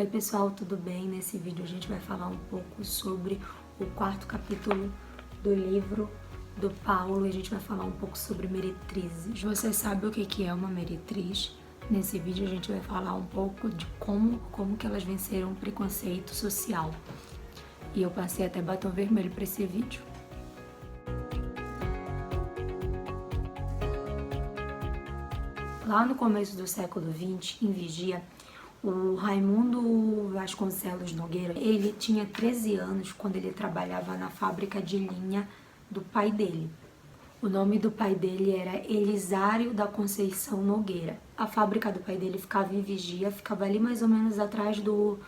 Oi pessoal, tudo bem? Nesse vídeo a gente vai falar um pouco sobre o quarto capítulo do livro do Paulo e a gente vai falar um pouco sobre meretrizes. Você sabe o que é uma meretriz? Nesse vídeo a gente vai falar um pouco de como que elas venceram o preconceito social. E eu passei até batom vermelho para esse vídeo. Lá no começo do século XX, em Vigia, o Raimundo Vasconcelos Nogueira, ele tinha 13 anos quando ele trabalhava na fábrica de linha do pai dele. O nome do pai dele era Elisário da Conceição Nogueira. A fábrica do pai dele ficava em Vigia, ficava ali mais ou menos atrás do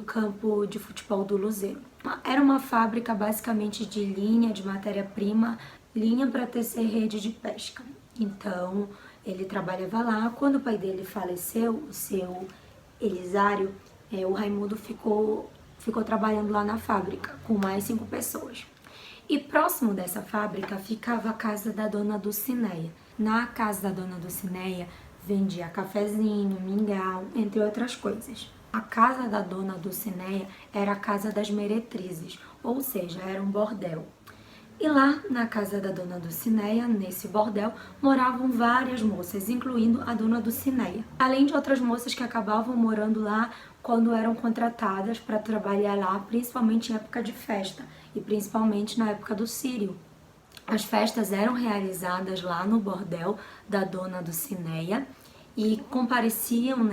campo de futebol do Luzeiro. Era uma fábrica basicamente de linha, de matéria-prima, linha para tecer rede de pesca. Então, ele trabalhava lá. Quando o pai dele faleceu, o seu Elisário, o Raimundo ficou trabalhando lá na fábrica com mais 5 pessoas. E próximo dessa fábrica ficava a casa da dona Dulcineia. Na casa da dona Dulcineia vendia cafezinho, mingau, entre outras coisas. A casa da dona Dulcineia era a casa das meretrizes, ou seja, era um bordel. E lá na casa da dona Dulcineia, nesse bordel, moravam várias moças, incluindo a dona Dulcineia. Além de outras moças que acabavam morando lá quando eram contratadas para trabalhar lá, principalmente em época de festa e principalmente na época do Círio. As festas eram realizadas lá no bordel da dona Dulcineia e compareciam,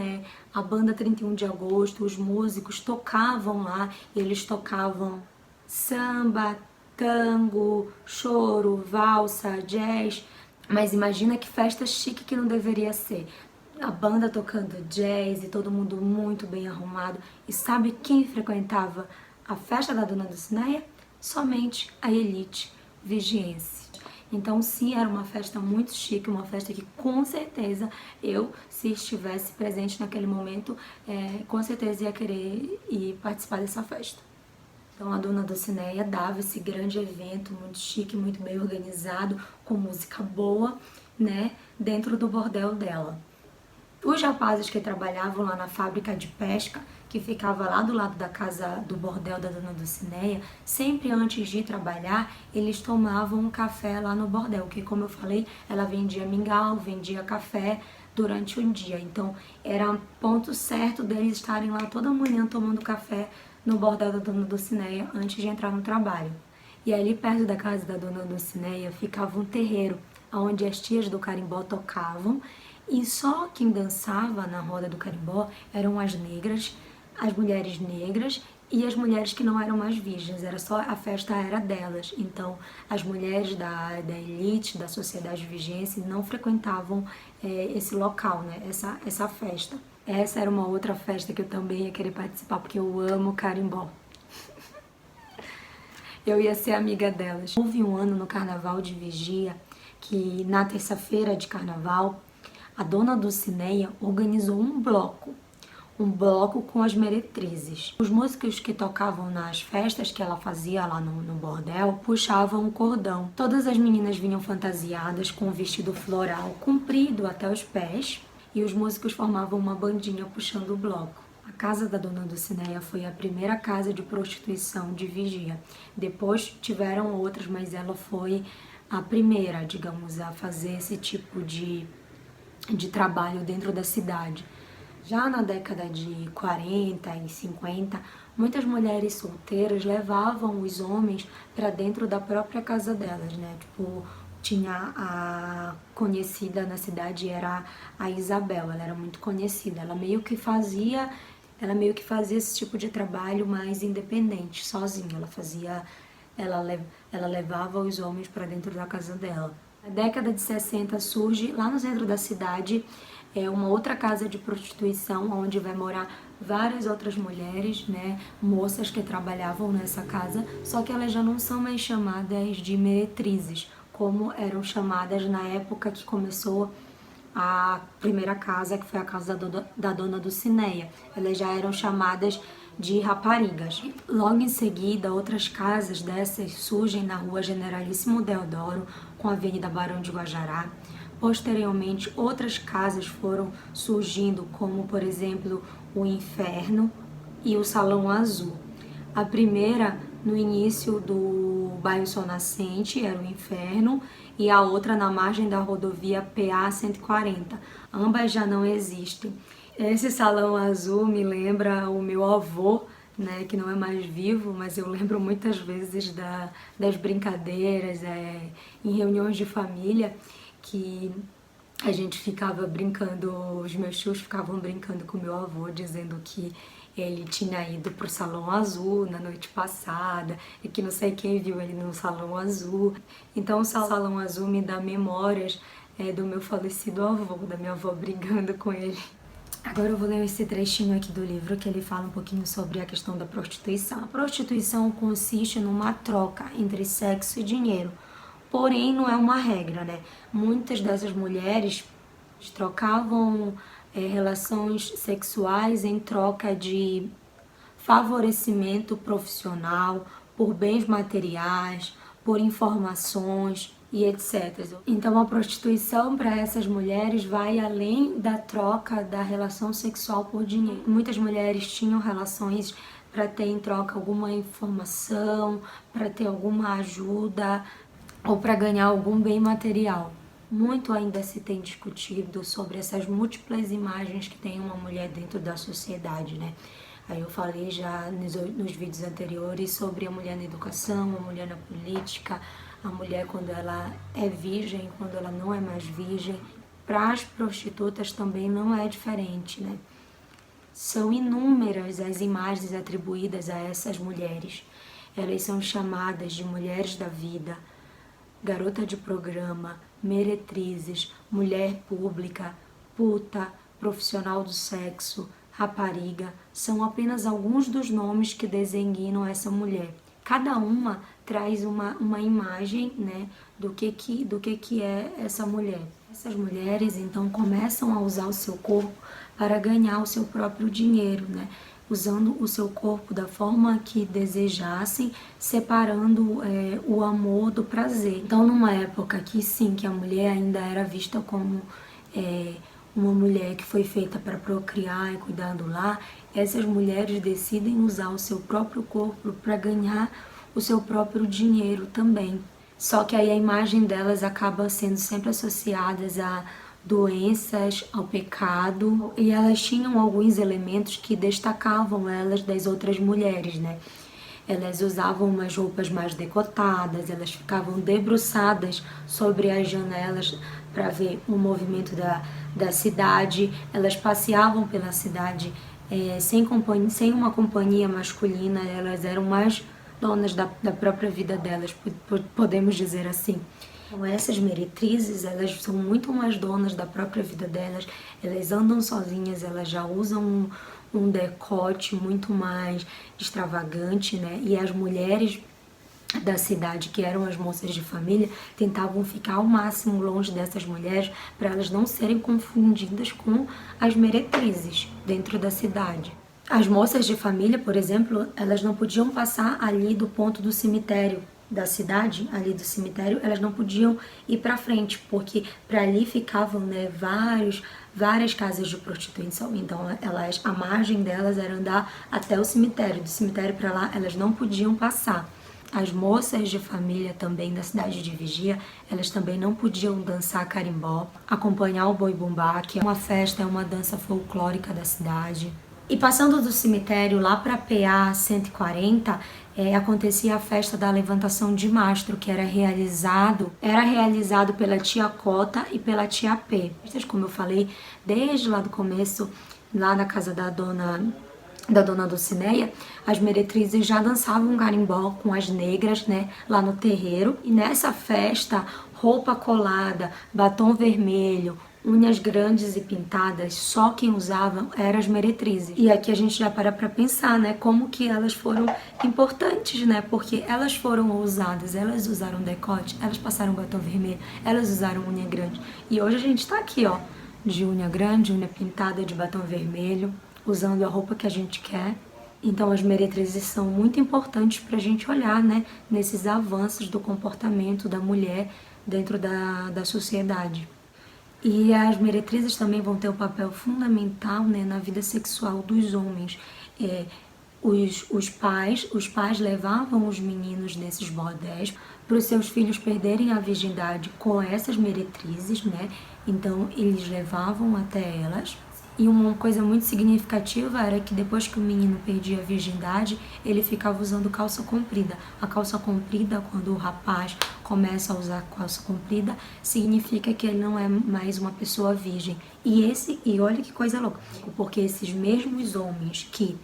a banda 31 de agosto, os músicos tocavam lá, eles tocavam samba, tango, choro, valsa, jazz. Mas imagina que festa chique que não deveria ser. A banda tocando jazz e todo mundo muito bem arrumado. E sabe quem frequentava a festa da dona Dulcineia? Somente a elite vigiense. Então sim, era uma festa muito chique, uma festa que com certeza eu, se estivesse presente naquele momento, com certeza ia querer ir participar dessa festa. Então a dona Dulcineia dava esse grande evento, muito chique, muito bem organizado, com música boa, dentro do bordel dela. Os rapazes que trabalhavam lá na fábrica de pesca, que ficava lá do lado da casa do bordel da dona Dulcineia, sempre antes de trabalhar, eles tomavam um café lá no bordel, que como eu falei, ela vendia mingau, vendia café durante o dia. Então era ponto certo deles estarem lá toda manhã tomando café no bordel da dona Dulcineia antes de entrar no trabalho. E ali perto da casa da dona Dulcineia ficava um terreiro, onde as tias do carimbó tocavam, e só quem dançava na roda do carimbó eram as negras, as mulheres negras e as mulheres que não eram mais virgens, a festa era delas. Então as mulheres da elite, da sociedade vigiense não frequentavam esse local, essa festa. Essa era uma outra festa que eu também ia querer participar, porque eu amo carimbó. Eu ia ser amiga delas. Houve um ano no carnaval de Vigia que na terça-feira de carnaval a dona Dulcineia organizou um bloco com as meretrizes. Os músicos que tocavam nas festas que ela fazia lá no bordel puxavam o cordão. Todas as meninas vinham fantasiadas com um vestido floral comprido até os pés e os músicos formavam uma bandinha puxando o bloco. A casa da dona Dulcineia foi a primeira casa de prostituição de Vigia. Depois tiveram outras, mas ela foi a primeira, digamos, a fazer esse tipo de trabalho dentro da cidade. Já na década de 40 e 50, muitas mulheres solteiras levavam os homens para dentro da própria casa delas, tinha a conhecida na cidade, era a Isabel, ela era muito conhecida, ela meio que fazia esse tipo de trabalho mais independente, sozinha, ela levava os homens para dentro da casa dela. Na década de 60 surge, lá no centro da cidade, uma outra casa de prostituição, onde vai morar várias outras mulheres, moças que trabalhavam nessa casa, só que elas já não são mais chamadas de meretrizes, como eram chamadas na época que começou a primeira casa, que foi a casa da dona Dulcineia. Elas já eram chamadas de raparigas. Logo em seguida, outras casas dessas surgem na rua Generalíssimo Deodoro, com a Avenida Barão de Guajará. Posteriormente, outras casas foram surgindo, como, por exemplo, o Inferno, e o Salão Azul. A primeira no início do bairro Sol Nascente, era o Inferno, e a outra na margem da rodovia PA 140. Ambas já não existem. Esse Salão Azul me lembra o meu avô, né, que não é mais vivo, mas eu lembro muitas vezes das brincadeiras em reuniões de família, que a gente ficava brincando, os meus tios ficavam brincando com meu avô, dizendo que ele tinha ido pro Salão Azul na noite passada e que não sei quem viu ele no Salão Azul. Então o Salão Azul me dá memórias do meu falecido avô, da minha avó brigando com ele. Agora eu vou ler esse trechinho aqui do livro que ele fala um pouquinho sobre a questão da prostituição. A prostituição consiste numa troca entre sexo e dinheiro, porém não é uma regra, né? Muitas dessas mulheres trocavam relações sexuais em troca de favorecimento profissional, por bens materiais, por informações e etc. Então a prostituição para essas mulheres vai além da troca da relação sexual por dinheiro. Muitas mulheres tinham relações para ter em troca alguma informação, para ter alguma ajuda ou para ganhar algum bem material. Muito ainda se tem discutido sobre essas múltiplas imagens que tem uma mulher dentro da sociedade, né? Aí eu falei já nos vídeos anteriores sobre a mulher na educação, a mulher na política, a mulher quando ela é virgem, quando ela não é mais virgem. Para as prostitutas também não é diferente, né? São inúmeras as imagens atribuídas a essas mulheres. Elas são chamadas de mulheres da vida, garota de programa, meretrizes, mulher pública, puta, profissional do sexo, rapariga, são apenas alguns dos nomes que designam essa mulher. Cada uma traz uma imagem, né, do que é essa mulher. Essas mulheres então começam a usar o seu corpo para ganhar o seu próprio dinheiro, né? Usando o seu corpo da forma que desejassem, separando o amor do prazer. Então, numa época que sim, que a mulher ainda era vista como uma mulher que foi feita para procriar e cuidar do lar, essas mulheres decidem usar o seu próprio corpo para ganhar o seu próprio dinheiro também. Só que aí a imagem delas acaba sendo sempre associadas a doenças, ao pecado, e elas tinham alguns elementos que destacavam elas das outras mulheres, né? Elas usavam umas roupas mais decotadas, elas ficavam debruçadas sobre as janelas para ver o movimento da cidade, elas passeavam pela cidade sem uma companhia masculina, elas eram mais donas da própria vida delas, podemos dizer assim. Então, essas meretrizes, elas são muito mais donas da própria vida delas, elas andam sozinhas, elas já usam um decote muito mais extravagante, né? E as mulheres da cidade, que eram as moças de família, tentavam ficar ao máximo longe dessas mulheres para elas não serem confundidas com as meretrizes dentro da cidade. As moças de família, por exemplo, elas não podiam passar ali do ponto do cemitério da cidade, ali do cemitério, elas não podiam ir para frente, porque para ali ficavam, né, várias casas de prostituição. Então a margem delas era andar até o cemitério, do cemitério para lá elas não podiam passar. As moças de família também da cidade de Vigia, elas também não podiam dançar carimbó, acompanhar o boi bumbá, que é uma festa, é uma dança folclórica da cidade. E passando do cemitério lá para PA 140, acontecia a festa da levantação de mastro, que era realizado pela tia Cota e pela tia P. Como eu falei, desde lá do começo, lá na casa da dona Dulcineia, as meretrizes já dançavam carimbó com as negras, né, lá no terreiro. E nessa festa, roupa colada, batom vermelho, unhas grandes e pintadas, só quem usava eram as meretrizes. E aqui a gente já para pensar, né, como que elas foram importantes, né, porque elas foram ousadas, elas usaram decote, elas passaram batom vermelho, elas usaram unha grande. E hoje a gente tá aqui, ó, de unha grande, unha pintada, de batom vermelho, usando a roupa que a gente quer. Então as meretrizes são muito importantes pra gente olhar, né, nesses avanços do comportamento da mulher dentro da sociedade. E as meretrizes também vão ter um papel fundamental, né, na vida sexual dos homens. Os pais levavam os meninos nesses bordéis para os seus filhos perderem a virgindade com essas meretrizes, né? Então eles levavam até elas. E uma coisa muito significativa era que depois que o menino perdia a virgindade, ele ficava usando calça comprida. A calça comprida, quando o rapaz começa a usar calça comprida, significa que ele não é mais uma pessoa virgem. E olha que coisa louca, porque esses mesmos homens que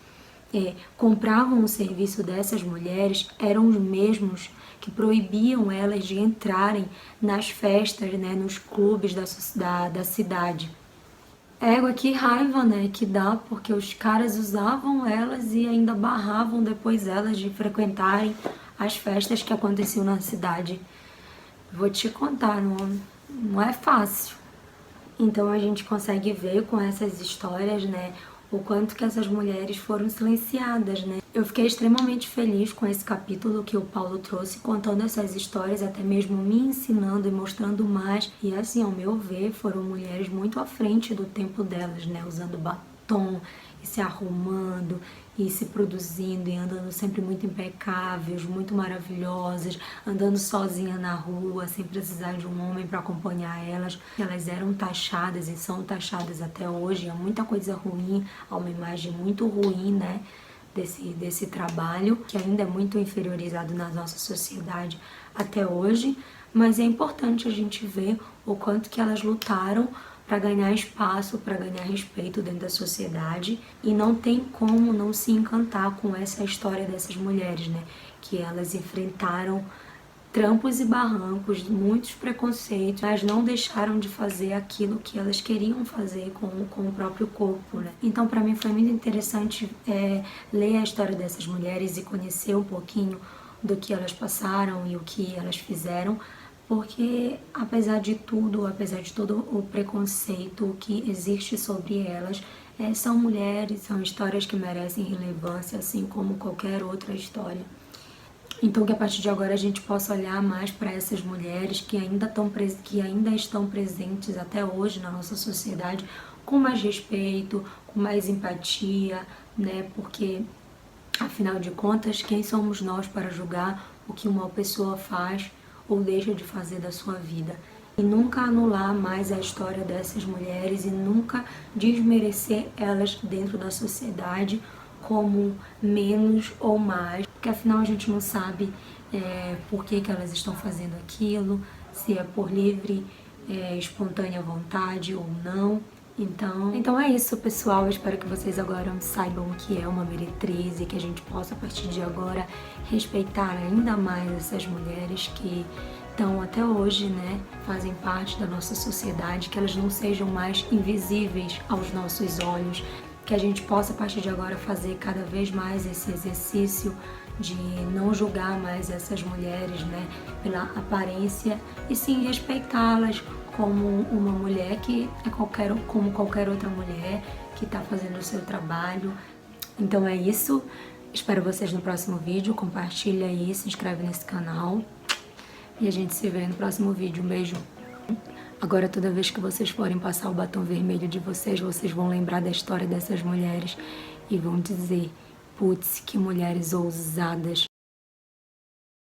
compravam o serviço dessas mulheres eram os mesmos que proibiam elas de entrarem nas festas, né, nos clubes da cidade. Égua, que raiva, né, que dá, porque os caras usavam elas e ainda barravam depois elas de frequentarem as festas que aconteciam na cidade. Vou te contar, não é fácil. Então a gente consegue ver com essas histórias, né, o quanto que essas mulheres foram silenciadas, né. Eu fiquei extremamente feliz com esse capítulo que o Paulo trouxe, contando essas histórias, até mesmo me ensinando e mostrando mais. E assim, ao meu ver, foram mulheres muito à frente do tempo delas, né, usando batom e se arrumando e se produzindo e andando sempre muito impecáveis, muito maravilhosas, andando sozinha na rua, sem precisar de um homem para acompanhar elas. Elas eram taxadas e são taxadas até hoje. É muita coisa ruim, há uma imagem muito ruim, né, desse trabalho, que ainda é muito inferiorizado na nossa sociedade até hoje, mas é importante a gente ver o quanto que elas lutaram para ganhar espaço, para ganhar respeito dentro da sociedade, e não tem como não se encantar com essa história dessas mulheres, né, que elas enfrentaram trampos e barrancos, muitos preconceitos, mas não deixaram de fazer aquilo que elas queriam fazer com o próprio corpo, né? Então, para mim foi muito interessante ler a história dessas mulheres e conhecer um pouquinho do que elas passaram e o que elas fizeram, porque apesar de tudo, apesar de todo o preconceito que existe sobre elas, são mulheres, são histórias que merecem relevância, assim como qualquer outra história. Então que a partir de agora a gente possa olhar mais para essas mulheres que ainda estão presentes até hoje na nossa sociedade com mais respeito, com mais empatia, né? Porque afinal de contas, quem somos nós para julgar o que uma pessoa faz ou deixa de fazer da sua vida? E nunca anular mais a história dessas mulheres e nunca desmerecer elas dentro da sociedade como menos ou mais, porque afinal a gente não sabe por que elas estão fazendo aquilo, se é por livre, espontânea vontade ou não. Então é isso, pessoal. Eu espero que vocês agora saibam o que é uma meretriz e que a gente possa, a partir de agora, respeitar ainda mais essas mulheres que estão até hoje, né, fazem parte da nossa sociedade, que elas não sejam mais invisíveis aos nossos olhos, que a gente possa, a partir de agora, fazer cada vez mais esse exercício de não julgar mais essas mulheres, né, pela aparência, e sim respeitá-las como uma mulher que é como qualquer outra mulher que está fazendo o seu trabalho. Então é isso. Espero vocês no próximo vídeo. Compartilha aí, se inscreve nesse canal. E a gente se vê no próximo vídeo. Um beijo. Agora, toda vez que vocês forem passar o batom vermelho de vocês, vocês vão lembrar da história dessas mulheres e vão dizer: putz, que mulheres ousadas.